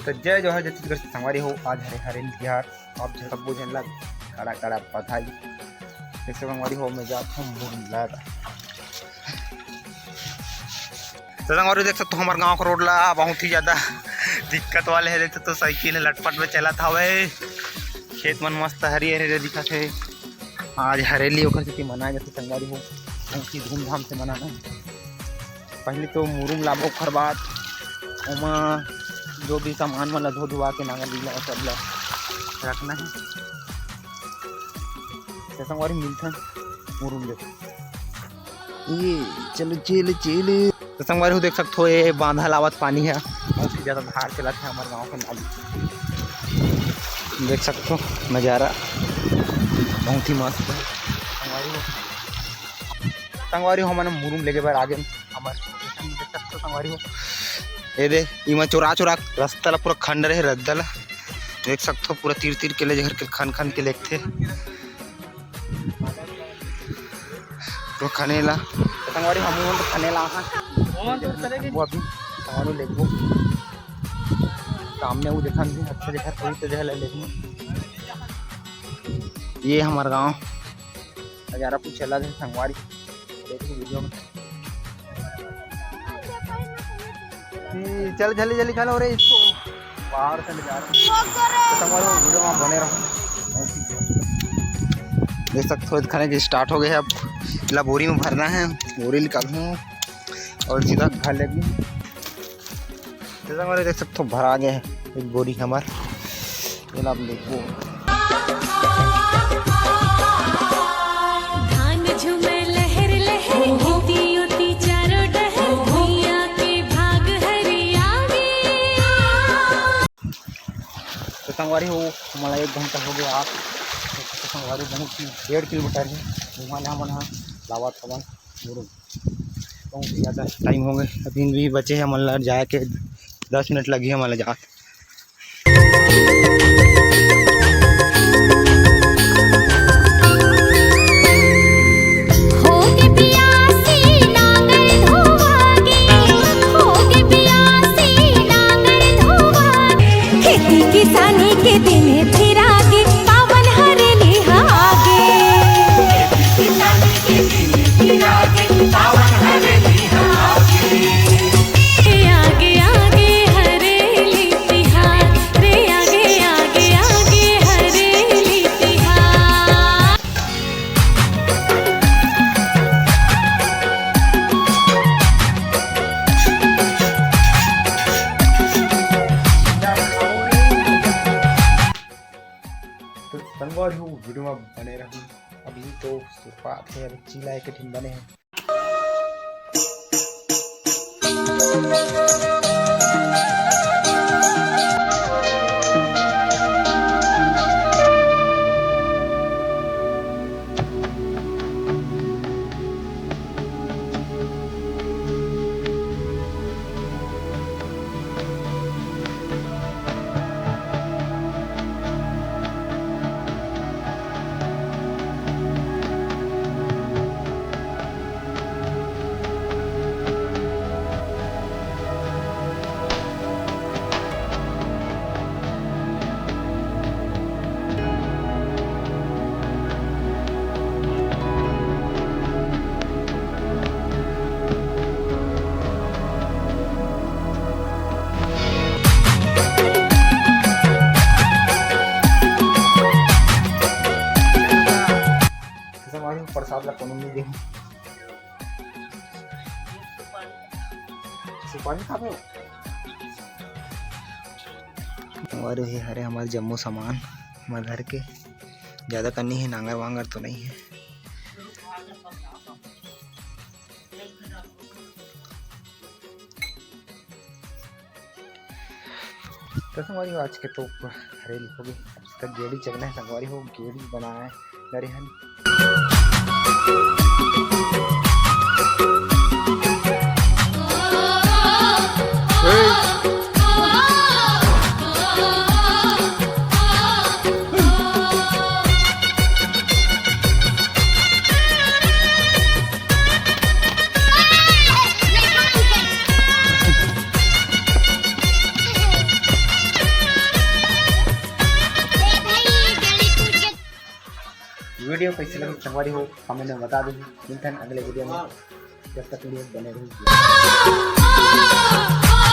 तो जय जवाहर छत्तीसगढ़ से संगवारी हो। आज हरे हरे बिहार आप सबको जन लग कड़ा कड़ा पथाई एक संगवारी हो मैं जाता हूँ तो संगवारी देख सकते हो हमारे गांव का रोड ला बहुत ही ज़्यादा दिक्कत वाले है। देख तो साइकिल है लटपट में चला था भाई। खेत मन मस्त हरी हरे दिखा थे। आज हरेली ओखर से मनाए जाते संगवारी हो बहुत ही धूमधाम से मनाना है। पहले तो मुरुम लाबो ओखर बाद ओमा जो भी सामान वाला धो धुआ के नांगल लीला सब ला रखना है। संगवारी मिलता मुरुम देखो ये चलो चल चल। तो संगवारी हो देख सकते हो ये बांधा लावत पानी है बहुत ही ज़्यादा धार चला था हमारे गाँव का नाली। देख सकते हो नज़ारा बहुत ही मस्त है। संगवारी हो मैंने मुरुम लेके बार आगे हमारे देख सकते हो संगवारी हो ये दे इमा चोरा चोरा रास्ता ला पूरा खंड रहे रद्दल देख सकते हो पूरा तीर तीर के ले जहर के खन खन के लेते तो खनेला संगवारी हम तो खनेला वो अभी संगवारी लेको सामने वो देखा नहीं अच्छा देखा थोड़ी तो जहर लेको। ये हमारा गांव नज़ारा कुछ अलग है संगवारी देखो वीडियो में। चल जल्दी जल्दी चलो रे इसको बाहर से ले जा रहा हूँ तो वीडियो में बने रहो। देख सकते हो खाने की स्टार्ट हो गए अब इला बोरी में भरना है। बोरी निकालूँ और सीधा घर लगी जैसा हमारे देख सकते हो भरा गया है एक बोरी हमारे अब देखो। संगवारी हो हमारा 1 घंटा हो गया। आप संगवारी बहुत ही 1.5 किलोमीटर है वहाँ हमन लावा थवन मुरुम बहुत ज़्यादा टाइम हो गए। अभी भी बचे हैं मतलब जाए के 10 मिनट लगी है मतलब जा। किसानी के दिन फिर आगे पावन हरेली आगे किसानी के दिन फिर आगे पावन हरेली आगे आगे हरेली तिहार रे आगे आगे आगे हरेली तिहार। तो संगवारी हो वीडियो में बने रहूँ। अभी तो शुरुआत है अभी चिल्लाए के ठीक बने हैं। प्रसाद ला कोनो नहीं दे सुपारी खाबो और ये हरे हमारे जम्मू सामान हमारे घर के ज़्यादा करनी है। नांगर वांगर तो नहीं है। तो संगवारी हो आज के तो हरेली हो गई। इसका गेड़ी चलना है संगवारी हो गेड़ी बनाना है नरिहन। वीडियो कैसे लगी संगवारी हो कमेंट में बता दीजिए। मिलते हैं अगले वीडियो में, जब तक वीडियो बने रहिए।